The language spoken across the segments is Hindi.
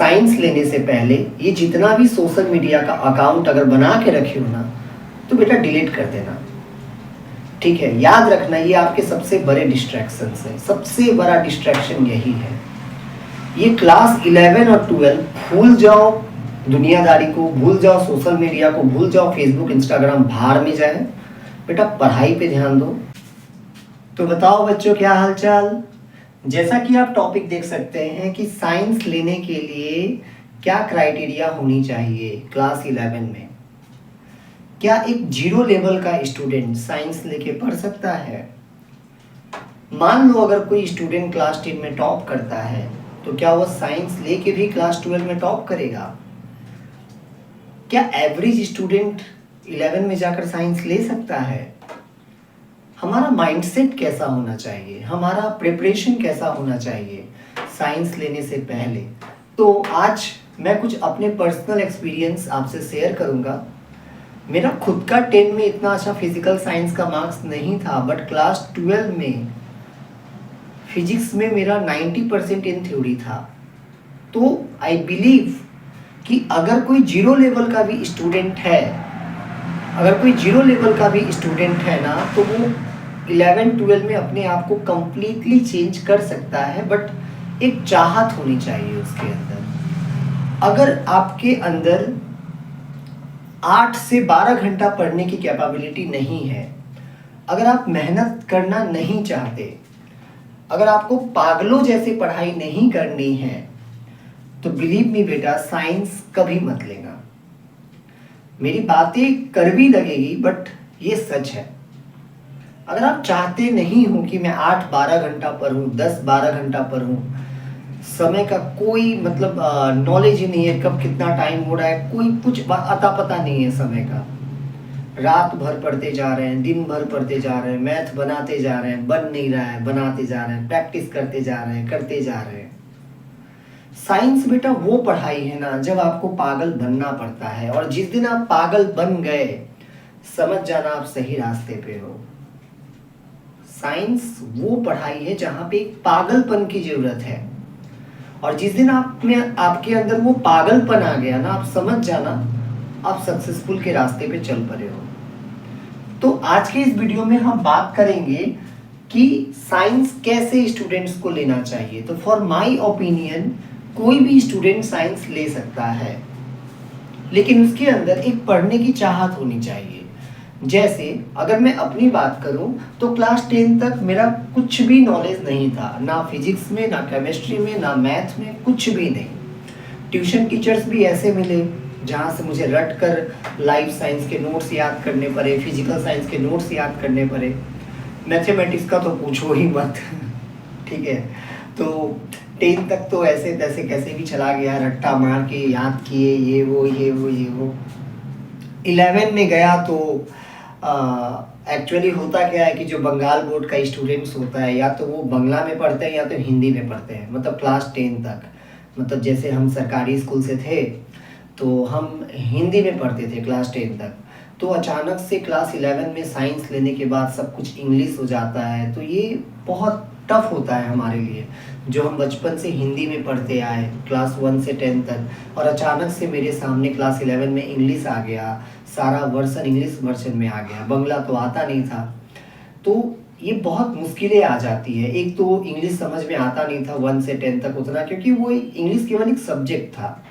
साइंस लेने से पहले ये जितना भी सोशल मीडिया का अकाउंट अगर बना के रखे हो ना, तो बेटा डिलीट कर देना। ठीक है, याद रखना ये आपके सबसे बड़े डिस्ट्रैक्शन है, सबसे बड़ा डिस्ट्रैक्शन यही है। ये क्लास 11 और 12 भूल जाओ, दुनियादारी को भूल जाओ, सोशल मीडिया को भूल जाओ, फेसबुक इंस्टाग्राम भाड़ में जाए, बेटा पढ़ाई पे ध्यान दो। तो बताओ बच्चों, क्या हालचाल। जैसा कि आप टॉपिक देख सकते हैं कि साइंस लेने के लिए क्या क्राइटेरिया होनी चाहिए क्लास 11 में। क्या एक जीरो लेवल का स्टूडेंट साइंस लेके पढ़ सकता है? मान लो अगर कोई स्टूडेंट क्लास 10 में टॉप करता है, तो क्या वो साइंस लेके भी क्लास 12 में टॉप करेगा? क्या एवरेज स्टूडेंट 11 में जाकर साइंस ले सकता है? हमारा माइंडसेट कैसा होना चाहिए, हमारा प्रिपरेशन कैसा होना चाहिए साइंस लेने से पहले? तो आज मैं कुछ अपने पर्सनल एक्सपीरियंस आपसे शेयर करूंगा। मेरा खुद का 10 में इतना अच्छा फिजिकल साइंस का मार्क्स नहीं था, बट क्लास 12 में फिजिक्स में मेरा 90% इन थ्योरी था। तो आई बिलीव कि अगर कोई जीरो लेवल का भी स्टूडेंट है, ना, तो वो 11-12 में अपने आप को कंप्लीटली चेंज कर सकता है, बट एक चाहत होनी चाहिए उसके अंदर। अगर आपके अंदर 8 से 12 घंटा पढ़ने की कैपेबिलिटी नहीं है, अगर आप मेहनत करना नहीं चाहते, अगर आपको पागलों जैसे पढ़ाई नहीं करनी है, तो बिलीव मी बेटा, साइंस कभी मत लेना। मेरी बातें कड़वी लगेगी, बट ये सच है। अगर आप चाहते नहीं हो कि मैं 8-12 घंटा पढूं, 10-12 घंटा पढूं, समय का कोई मतलब नॉलेज ही नहीं है, कब कितना टाइम हो रहा है, कोई कुछ अता पता नहीं है समय का, रात भर पढ़ते जा रहे हैं, दिन भर पढ़ते जा रहे हैं, मैथ बनाते जा रहे हैं, बन नहीं रहा है, बनाते जा रहे हैं, प्रैक्टिस करते जा रहे हैं, करते जा रहे हैं। साइंस बेटा वो पढ़ाई है ना जब आपको पागल बनना पड़ता है, और जिस दिन आप पागल बन गए, समझ जाना आप सही रास्ते पे हो। साइंस वो पढ़ाई है जहां पे एक पागलपन की जरूरत है, और जिस दिन आपके अंदर वो पागलपन आ गया ना, आप समझ जाना आप सक्सेसफुल के रास्ते पे चल पड़े हो। तो आज के इस वीडियो में हम बात करेंगे कि साइंस कैसे स्टूडेंट्स को लेना चाहिए। तो फॉर माय ओपिनियन, कोई भी स्टूडेंट साइंस ले सकता है, लेकिन उसके अंदर एक पढ़ने की चाहत होनी चाहिए। जैसे अगर मैं अपनी बात करूं, तो क्लास 10 तक मेरा कुछ भी नॉलेज नहीं था, ना फिजिक्स में, ना केमिस्ट्री में, ना मैथ में, कुछ भी नहीं। ट्यूशन टीचर्स भी ऐसे मिले जहां से मुझे रट कर लाइफ साइंस के नोट्स याद करने पड़े, फिजिकल साइंस के नोट्स याद करने पड़े, मैथमेटिक्स का तो पूछो ही मत। ठीक है, तो 10 तक तो ऐसे तैसे कैसे भी चला गया, रट्टा मार के याद किए, ये वो 11 में गया तो एक्चुअली होता क्या है कि जो बंगाल बोर्ड का स्टूडेंट्स होता है, या तो वो बंगला में पढ़ते हैं या तो हिंदी में पढ़ते हैं, मतलब क्लास 10 तक। मतलब जैसे हम सरकारी स्कूल से थे तो हम हिंदी में पढ़ते थे क्लास 10 तक, तो अचानक से क्लास 11 में साइंस लेने के बाद सब कुछ इंग्लिश हो जाता है, तो ये बहुत टफ होता है हमारे लिए, जो हम बचपन से हिंदी में पढ़ते आए क्लास 1 से 10 तक, और अचानक से मेरे सामने क्लास 11 में इंग्लिश आ गया, सारा वर्सन इंग्लिश वर्जन में आ गया, बंगला तो आता नहीं था। तो ये बहुत मुश्किलें आ जाती है। एक तो इंग्लिश समझ में आता नहीं था 1 से 10 तक उतना, क्योंकि वो इंग्लिश केवल एक सब्जेक्ट था।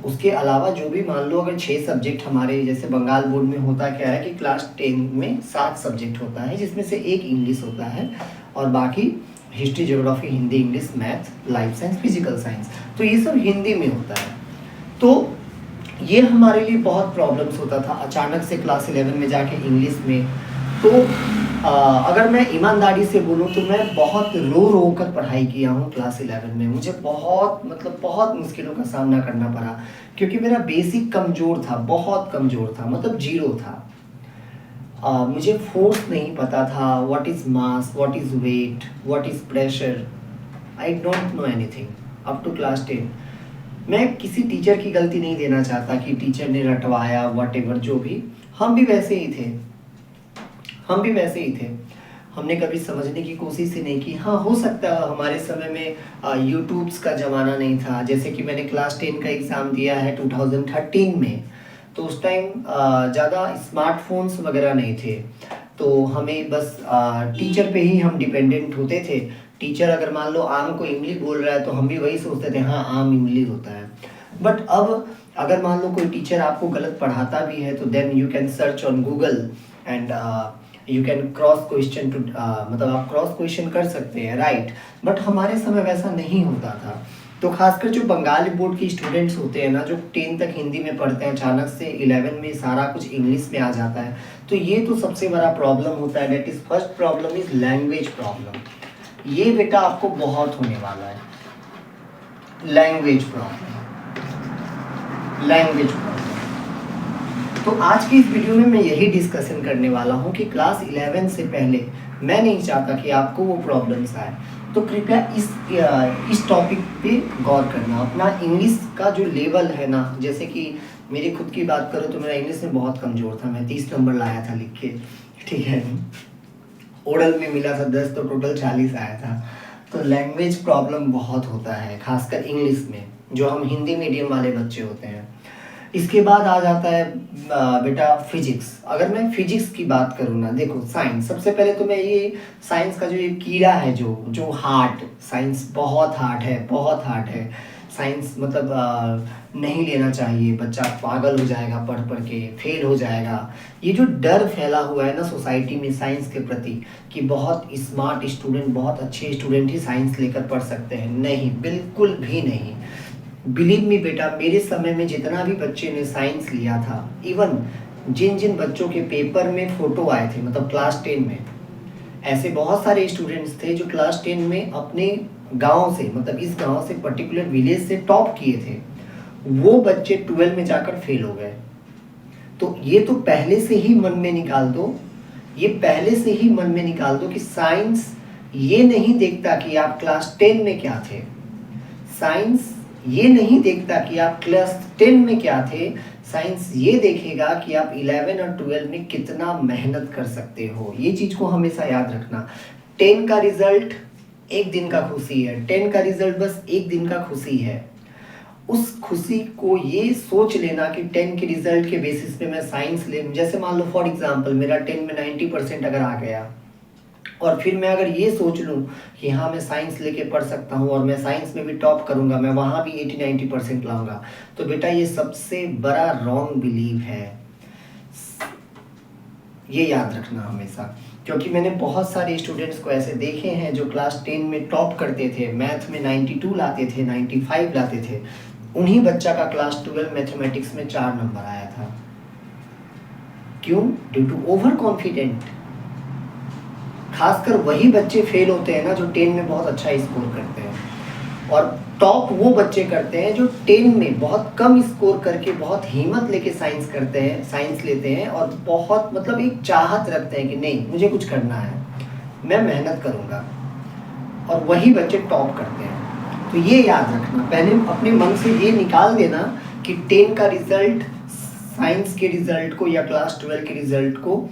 उसके अलावा जो भी मान लो अगर 6 सब्जेक्ट हमारे जैसे बंगाल बोर्ड में होता क्या है कि क्लास 10 में 7 सब्जेक्ट होता है, जिसमें से एक इंग्लिश होता है, और बाकी history, geography, Hindi, English, math, life science, physical science, तो ये सब हिंदी में होता है। तो ये हमारे लिए बहुत प्रॉब्लम्स होता था अचानक से क्लास 11 में जाके इंग्लिश में। तो अगर मैं ईमानदारी से बोलूँ तो मैं बहुत रो कर पढ़ाई किया हूँ क्लास 11 में। मुझे बहुत मुश्किलों का सामना करना पड़ा, क्योंकि मेरा बेसिक कमज़ोर था, बहुत कमज़ोर था, मतलब जीरो था। मुझे फोर्स नहीं पता था, what is mass, what is weight, what is pressure, I don't know anything up to class 10। मैं किसी टीचर की गलती नहीं देना चाहता कि टीचर ने रटवाया, व्हाटएवर, जो भी, हम भी वैसे ही थे। हमने कभी समझने की कोशिश ही नहीं की। हाँ, हो सकता है हमारे समय में यूट्यूब्स का ज़माना नहीं था। जैसे कि मैंने क्लास 10 का एग्ज़ाम दिया है 2013 में, तो उस टाइम ज़्यादा स्मार्टफोन्स वगैरह नहीं थे। तो हमें बस टीचर पे ही हम डिपेंडेंट होते थे। टीचर अगर मान लो आम को इमली बोल रहा है तो हम भी वही सोचते थे, हाँ आम इमली होता है। बट अब अगर मान लो कोई टीचर आपको गलत पढ़ाता भी है तो then you can search on Google and you can cross question too, मतलब आप क्रॉस क्वेश्चन कर सकते हैं, राइट। बट हमारे समय वैसा नहीं होता था। तो खासकर जो बंगाली बोर्ड के स्टूडेंट्स होते हैं ना, जो 10 तक हिंदी में पढ़ते हैं, अचानक से 11 में सारा कुछ इंग्लिश में आ जाता है, तो ये तो सबसे बड़ा प्रॉब्लम होता है। That is first problem is language problem. ये बेटा आपको बहुत होने वाला है, लैंग्वेज प्रॉब्लम, लैंग्वेज प्रॉब्लम। तो आज की इस वीडियो में मैं यही डिस्कशन करने वाला हूँ कि क्लास 11 से पहले मैं नहीं चाहता कि आपको वो प्रॉब्लम्स आए। तो कृपया इस टॉपिक पे गौर करना। अपना इंग्लिश का जो लेवल है ना, जैसे कि मेरी खुद की बात करो तो मेरा इंग्लिश में बहुत कमज़ोर था। मैं 30 नंबर लाया था लिख के, ठीक है। ओरल में मिला था 10, तो टोटल 40 आया था। तो लैंग्वेज प्रॉब्लम बहुत होता है, खासकर इंग्लिश में, जो हम हिंदी मीडियम वाले बच्चे होते हैं। इसके बाद आ जाता है बेटा फिजिक्स। अगर मैं फिजिक्स की बात करूँ ना, देखो साइंस, सबसे पहले तो मैं ये साइंस का जो ये कीड़ा है, जो हार्ड, साइंस बहुत हार्ड है, बहुत हार्ड है। साइंस मतलब नहीं लेना चाहिए, बच्चा पागल हो जाएगा, पढ़ पढ़ के फेल हो जाएगा। ये जो डर फैला हुआ है ना सोसाइटी में साइंस के प्रति, कि बहुत स्मार्ट स्टूडेंट, बहुत अच्छे स्टूडेंट ही साइंस लेकर पढ़ सकते हैं, नहीं, बिल्कुल भी नहीं। बिलीव मी बेटा, मेरे समय में जितना भी बच्चे ने साइंस लिया था, इवन जिन जिन बच्चों के पेपर में फ़ोटो आए थे, मतलब क्लास 10 में, ऐसे बहुत सारे स्टूडेंट्स थे जो क्लास 10 में अपने गांव से, मतलब इस गांव से, पर्टिकुलर विलेज से टॉप किए थे। वो बच्चे 12 में जाकर फेल हो गए। तो ये तो पहले से ही मन में निकाल दो, ये पहले से ही मन में निकाल दो कि साइंस ये नहीं देखता कि आप क्लास 10 में क्या थे। साइंस ये नहीं देखता कि आप क्लास 10 में क्या थे। साइंस ये देखेगा कि आप 11 और 12 में कितना मेहनत कर सकते हो। ये चीज़ को हमेशा याद रखना। 10 का रिजल्ट एक दिन का खुशी है, 10 का रिजल्ट बस एक दिन का खुशी है। उस खुशी को ये सोच लेना कि 10 के रिजल्ट के बेसिस पे मैं साइंस ले, जैसे मान लो फॉर एग्जांपल मेरा 10 में 90% अगर आ गया, और फिर मैं अगर ये सोच लूँ कि हाँ मैं साइंस लेके पढ़ सकता हूँ और मैं साइंस में भी टॉप करूँगा, मैं वहाँ भी 80-90% लाऊंगा, तो बेटा ये सबसे बड़ा रॉन्ग बिलीव है। ये याद रखना हमेशा, क्योंकि मैंने बहुत सारे स्टूडेंट्स को ऐसे देखे हैं जो क्लास 10 में टॉप करते थे, मैथ में 92 लाते थे, 95 लाते थे। उन्हीं बच्चा का क्लास 12 मैथमेटिक्स में 4 नंबर आया था। क्यों? Due to over confident. खासकर वही बच्चे फेल होते हैं ना जो 10 में बहुत अच्छा स्कोर करते हैं, और टॉप वो बच्चे करते हैं जो 10 में बहुत कम स्कोर करके बहुत हिम्मत लेके साइंस करते हैं, साइंस लेते हैं, और बहुत मतलब एक चाहत रखते हैं कि नहीं मुझे कुछ करना है, मैं मेहनत करूँगा, और वही बच्चे टॉप करते हैं। तो ये याद रखना, पहले अपने मन से ये निकाल देना कि 10 का रिजल्ट साइंस के रिजल्ट को या क्लास 12 के रिजल्ट को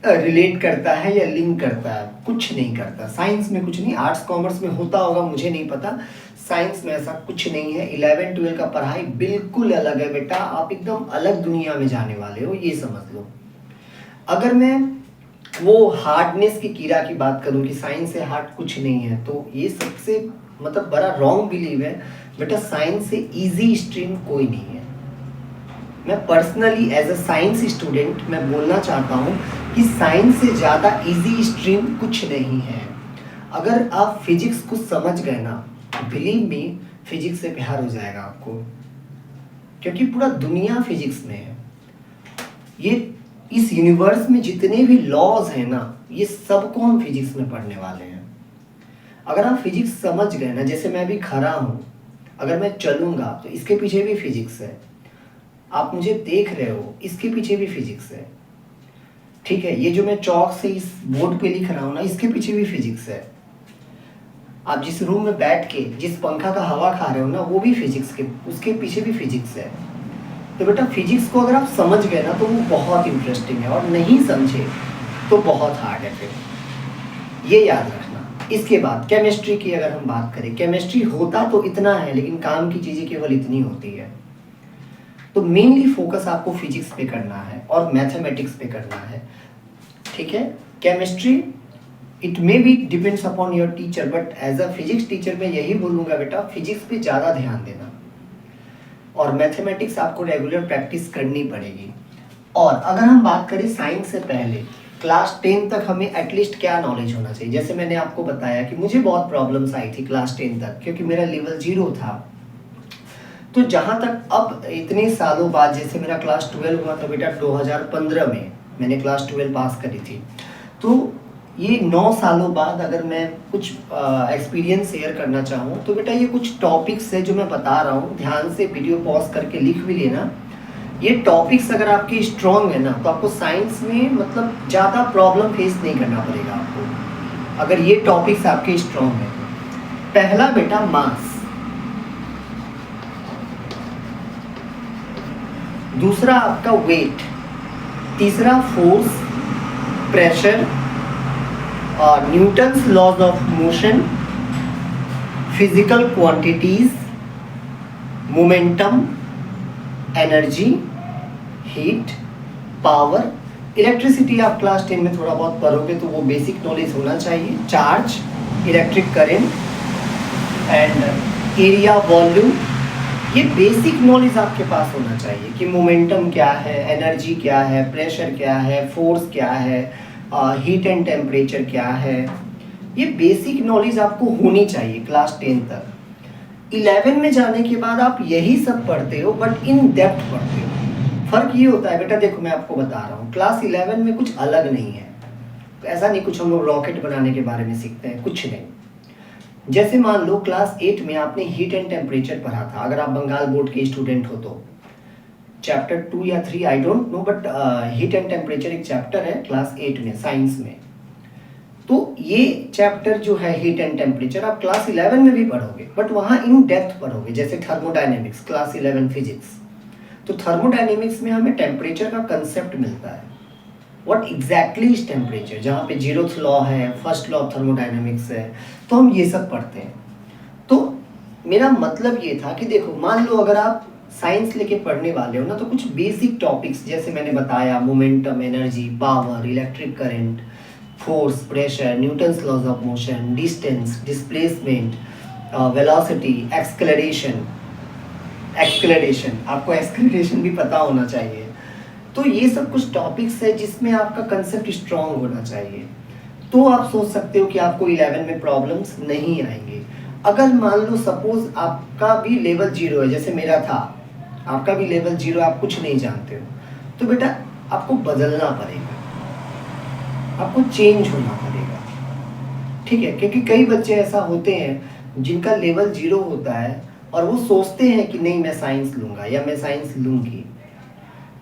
रिलेट करता है या लिंक करता है। कुछ नहीं करता। साइंस में कुछ नहीं, आर्ट्स कॉमर्स में होता होगा, मुझे नहीं पता। साइंस में ऐसा कुछ नहीं है। 11-12 का पढ़ाई बिल्कुल अलग है बेटा, आप एकदम अलग दुनिया में जाने वाले हो, ये समझ लो। अगर मैं वो हार्डनेस की कीड़ा की बात करूं कि साइंस से हार्ड कुछ नहीं है, तो ये सबसे मतलब बड़ा रॉन्ग बिलीव है बेटा। साइंस से ईजी स्ट्रीम कोई नहीं है। मैं personally as a science student मैं बोलना चाहता हूँ कि साइंस से ज़्यादा इजी स्ट्रीम कुछ नहीं है। अगर आप फिजिक्स को समझ गए ना, बिलीव मी, फिजिक्स से प्यार हो जाएगा आपको, क्योंकि पूरा दुनिया फिजिक्स में है। ये इस यूनिवर्स में जितने भी लॉज हैं ना, ये सबको हम फिजिक्स में पढ़ने वाले हैं। अगर आप फिजिक्स समझ गए ना, जैसे मैं अभी खड़ा हूँ, अगर मैं चलूँगा तो इसके पीछे भी फिजिक्स है। आप मुझे देख रहे हो, इसके पीछे भी फिजिक्स है, ठीक है। ये जो मैं चौक से इस बोर्ड पे लिख रहा हूँ ना, इसके पीछे भी फिजिक्स है। आप जिस रूम में बैठ के जिस पंखा का हवा खा रहे हो ना, वो भी फिजिक्स के, उसके पीछे भी फिजिक्स है। तो बेटा फिजिक्स को अगर आप समझ गए ना तो वो बहुत इंटरेस्टिंग है, और नहीं समझे तो बहुत हार्ड है फिर। ये याद रखना। इसके बाद केमिस्ट्री की अगर हम बात करें, केमिस्ट्री होता तो इतना है लेकिन काम की चीज़ें केवल इतनी होती है। तो मेनली फोकस आपको फिजिक्स पे करना है और मैथमेटिक्स पे करना है, ठीक है। Chemistry it may be depends upon your teacher, but as a physics teacher मैं यही बोलूँगा बेटा फिजिक्स पे ज़्यादा ध्यान देना, और मैथमेटिक्स आपको रेगुलर प्रैक्टिस करनी पड़ेगी। और अगर हम बात करें साइंस से पहले क्लास 10 तक हमें एटलीस्ट क्या नॉलेज होना चाहिए। जैसे मैंने आपको बताया कि मुझे बहुत प्रॉब्लम्स आई थी क्लास 10 तक, क्योंकि मेरा लेवल 0 था। तो जहाँ तक अब इतने सालों बाद, जैसे मेरा क्लास 12 हुआ था बेटा 2015 में मैंने क्लास 12 पास करी थी, तो ये 9 सालों बाद अगर मैं कुछ एक्सपीरियंस शेयर करना चाहूँ तो बेटा ये कुछ टॉपिक्स है जो मैं बता रहा हूँ, ध्यान से वीडियो पॉज करके लिख भी लेना। ये टॉपिक्स अगर आपके स्ट्रॉन्ग है ना तो आपको साइंस में मतलब ज़्यादा प्रॉब्लम फेस नहीं करना पड़ेगा आपको, अगर ये टॉपिक्स आपके स्ट्रॉन्ग है। पहला बेटा मास, दूसरा आपका वेट, तीसरा फोर्स, प्रेशर, और Newton's laws of motion, physical quantities, momentum, energy, heat, power, electricity आप क्लास 10 में थोड़ा बहुत पढ़ोगे तो वो बेसिक नॉलेज होना चाहिए। Charge, electric current and area, volume, ये बेसिक नॉलेज आपके पास होना चाहिए कि मोमेंटम क्या है, एनर्जी क्या है, प्रेशर क्या है, फोर्स क्या है, हीट एंड टेम्परेचर क्या है। ये बेसिक नॉलेज आपको होनी चाहिए क्लास 10 तक। 11 में जाने के बाद आप यही सब पढ़ते हो बट इन डेप्थ पढ़ते हो। फर्क ये होता है बेटा, देखो मैं आपको बता रहा हूँ क्लास 11 में कुछ अलग नहीं है, ऐसा नहीं कुछ हम लोग रॉकेट बनाने के बारे में सीखते हैं, कुछ नहीं। जैसे मान लो क्लास 8 में आपने हीट एंड टेम्परेचर पढ़ा था, अगर आप बंगाल बोर्ड के स्टूडेंट हो तो चैप्टर 2 या 3 आई don't no, but heat and temperature एक चैप्टर है क्लास 8 में साइंस में। तो ये चैप्टर जो है हीट एंड टेम्परेचर आप क्लास 11 में भी पढ़ोगे बट वहाँ इन डेप्थ पढ़ोगे। जैसे थर्मोडायनेमिक्स क्लास 11 फिजिक्स, तो थर्मोडायनेमिक्स में हमें टेम्परेचर का कंसेप्ट मिलता है, व्हाट एग्जैक्टली इज टेम्परेचर, जहाँ पे 0th लॉ है, फर्स्ट लॉ ऑफ थर्मोडायनेमिक्स है, तो हम ये सब पढ़ते हैं। तो मेरा मतलब ये था कि देखो मान लो अगर आप साइंस लेके पढ़ने वाले हो ना तो कुछ बेसिक टॉपिक्स जैसे मैंने बताया, momentum, energy, power, electric current, force, pressure, Newton's laws of motion, distance, displacement, velocity, acceleration, आपको एक्सेलरेशन भी पता होना चाहिए। तो ये सब कुछ टॉपिक्स है जिसमें आपका कंसेप्ट स्ट्रांग होना चाहिए, तो आप सोच सकते हो कि आपको 11 में प्रॉब्लम्स नहीं आएंगे। अगर मान लो सपोज आपका भी लेवल 0 है, जैसे मेरा था, आपका भी लेवल 0, आप कुछ नहीं जानते हो, तो बेटा आपको बदलना पड़ेगा, आपको चेंज होना पड़ेगा, ठीक है। क्योंकि कई बच्चे ऐसा होते हैं जिनका लेवल 0 होता है और वो सोचते हैं कि नहीं मैं साइंस लूँगा या मैं साइंस लूँगी,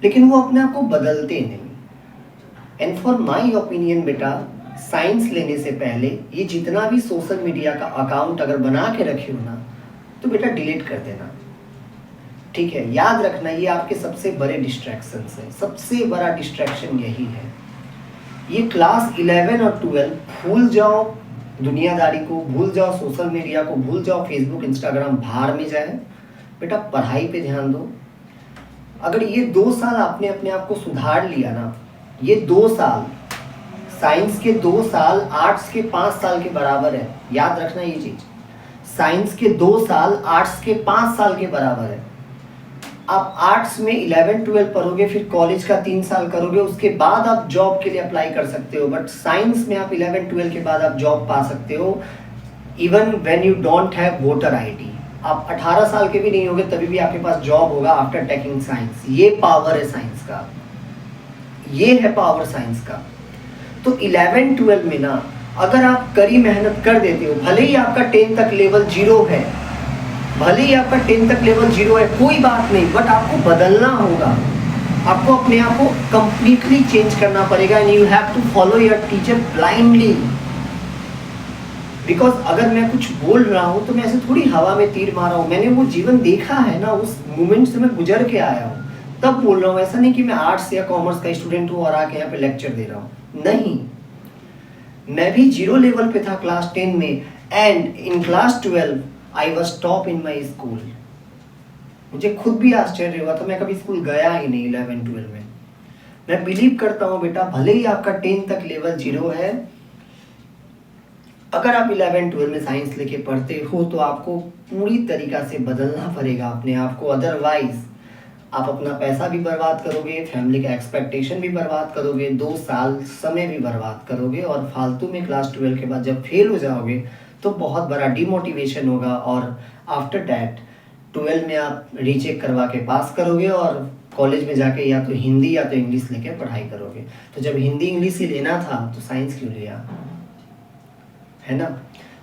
लेकिन वो अपने आप को बदलते नहीं। एंड फॉर माई ओपिनियन बेटा, साइंस लेने से पहले ये जितना भी सोशल मीडिया का अकाउंट अगर बना के रखे हो ना तो बेटा डिलीट कर देना, ठीक है। याद रखना ये आपके सबसे बड़े डिस्ट्रैक्शंस हैं, सबसे बड़ा डिस्ट्रैक्शन यही है। ये क्लास 11 और 12 भूल जाओ, दुनियादारी को भूल जाओ, सोशल मीडिया को भूल जाओ, फेसबुक, इंस्टाग्राम बाहर में जाए, बेटा पढ़ाई पे ध्यान दो। अगर ये 2 साल आपने अपने आप को सुधार लिया ना, ये 2 साल साइंस के 2 साल आर्ट्स के 5 साल के बराबर है, याद रखना ये चीज़। साइंस के 2 साल आर्ट्स के 5 साल के बराबर है। आप आर्ट्स में 11-12 पढ़ोगे, फिर कॉलेज का 3 साल करोगे, उसके बाद आप जॉब के लिए अप्लाई कर सकते हो, बट साइंस में आप 11-12 के बाद आप जॉब पा सकते हो even when you don't have voter ID. आप 18 साल के भी नहीं होगे तभी भी आपके पास जॉब होगा आफ्टर टेकिंग साइंस। ये पावर है साइंस का, ये है पावर साइंस का। तो 11-12 में ना अगर आप कड़ी मेहनत कर देते हो, भले ही आपका 10 तक लेवल 0 है, भले ही आपका 10 तक लेवल 0 है, कोई बात नहीं, बट आपको बदलना होगा, आपको अपने आप को कंप्लीटली चेंज करना पड़ेगा। And you have to follow your teacher blindly, because अगर मैं कुछ बोल रहा हूँ तो मैं ऐसे थोड़ी हवा में तीर मार रहा हूँ, मैंने वो जीवन देखा है ना, उस मोमेंट से मैं गुजर के आया हूँ, तब बोल रहा हूँ। ऐसा नहीं कि मैं आर्ट्स या कॉमर्स का स्टूडेंट हूँ और आके यहाँ पे लेक्चर दे रहा हूँ, नहीं। मैं भी जीरो लेवल पे था क्लास 10 में, and in class 12 I was top in my school. मुझे खुद भी आश्चर्य हुआ था, मैं कभी स्कूल गया ही नहीं 11-12 में। मैं बिलीव करता हूँ बेटा, भले ही आपका 10 तक लेवल जीरो है, अगर आप 11-12 में साइंस लेके पढ़ते हो तो आपको पूरी तरीका से बदलना पड़ेगा अपने आप को, अदरवाइज आप अपना पैसा भी बर्बाद करोगे, फैमिली का एक्सपेक्टेशन भी बर्बाद करोगे, 2 साल समय भी बर्बाद करोगे, और फालतू में क्लास 12 के बाद जब फेल हो जाओगे तो बहुत बड़ा डिमोटिवेशन होगा, और आफ्टर डैट 12 में आप रीचेक करवा के पास करोगे और कॉलेज में जाके या तो हिंदी या तो इंग्लिश लेके पढ़ाई करोगे। तो जब हिंदी इंग्लिश ही लेना था तो साइंस क्यों लिया, है ना।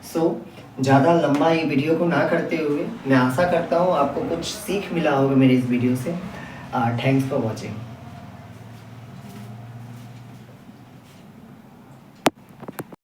सो ज़्यादा लंबा ये वीडियो को ना करते हुए मैं आशा करता हूँ आपको कुछ सीख मिला होगा मेरे इस वीडियो से। Thanks for watching.